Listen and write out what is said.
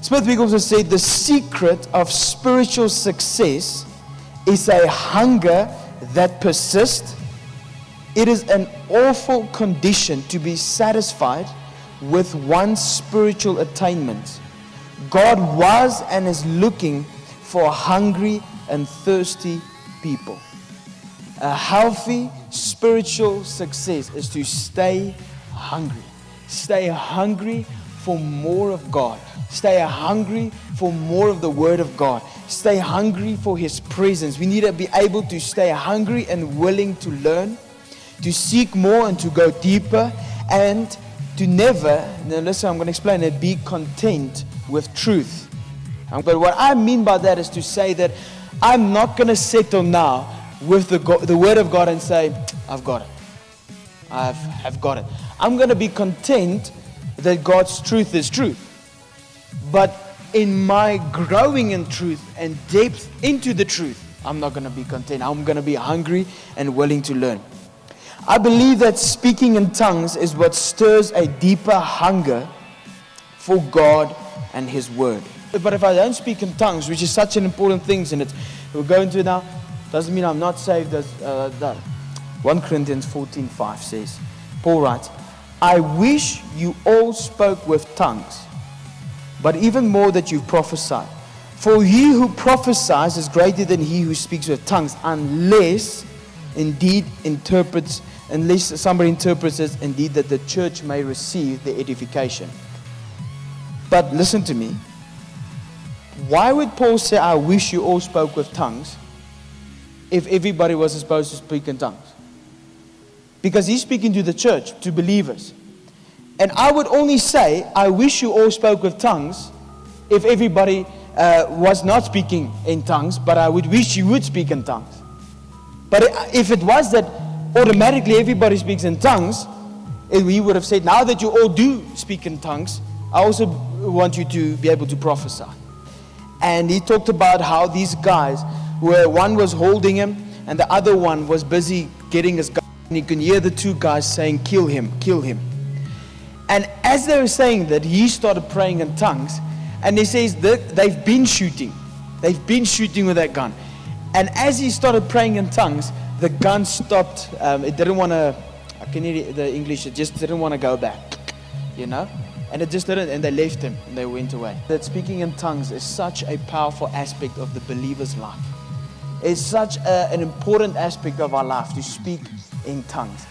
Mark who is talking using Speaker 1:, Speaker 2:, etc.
Speaker 1: Smith Wigglesworth said, the secret of spiritual success is a hunger that persists. It is an awful condition to be satisfied with one's spiritual attainments. God was and is looking for hungry and thirsty people. A healthy spiritual success is to stay hungry. Stay hungry for more of God. Stay hungry for more of the Word of God. Stay hungry for His presence. We need to be able to stay hungry and willing to learn, to seek more and to go deeper, and to never, now listen, I'm going to explain it, be content with truth. But what I mean by that is to say that I'm not going to settle now with the Word of God and say, I've got it. I've got it. I'm going to be content that God's truth is truth. But in my growing in truth and depth into the truth, I'm not going to be content. I'm going to be hungry and willing to learn. I believe that speaking in tongues is what stirs a deeper hunger for God and His Word. But if I don't speak in tongues, which is such an important thing, and we'll go into it now, doesn't mean I'm not saved. 1 Corinthians 14:5 says, Paul writes, I wish you all spoke with tongues, but even more that you prophesy. For he who prophesies is greater than he who speaks with tongues, unless somebody interprets it, indeed that the church may receive the edification. But listen to me. Why would Paul say, I wish you all spoke with tongues, if everybody was supposed to speak in tongues? Because he's speaking to the church, to believers. And I would only say, I wish you all spoke with tongues, if everybody was not speaking in tongues, but I would wish you would speak in tongues. But if it was that automatically everybody speaks in tongues, he would have said, now that you all do speak in tongues, I also want you to be able to prophesy. And he talked about how these guys, where one was holding him and the other one was busy getting his gun, and you can hear the two guys saying, kill him, kill him. And as they were saying that, he started praying in tongues, and he says that they've been shooting with that gun. And as he started praying in tongues, the gun stopped. It didn't want to, I can hear the English, it just didn't want to go back, and it just didn't, and they left him and they went away. That speaking in tongues is such a powerful aspect of the believer's life. It's such an important aspect of our life to speak in tongues.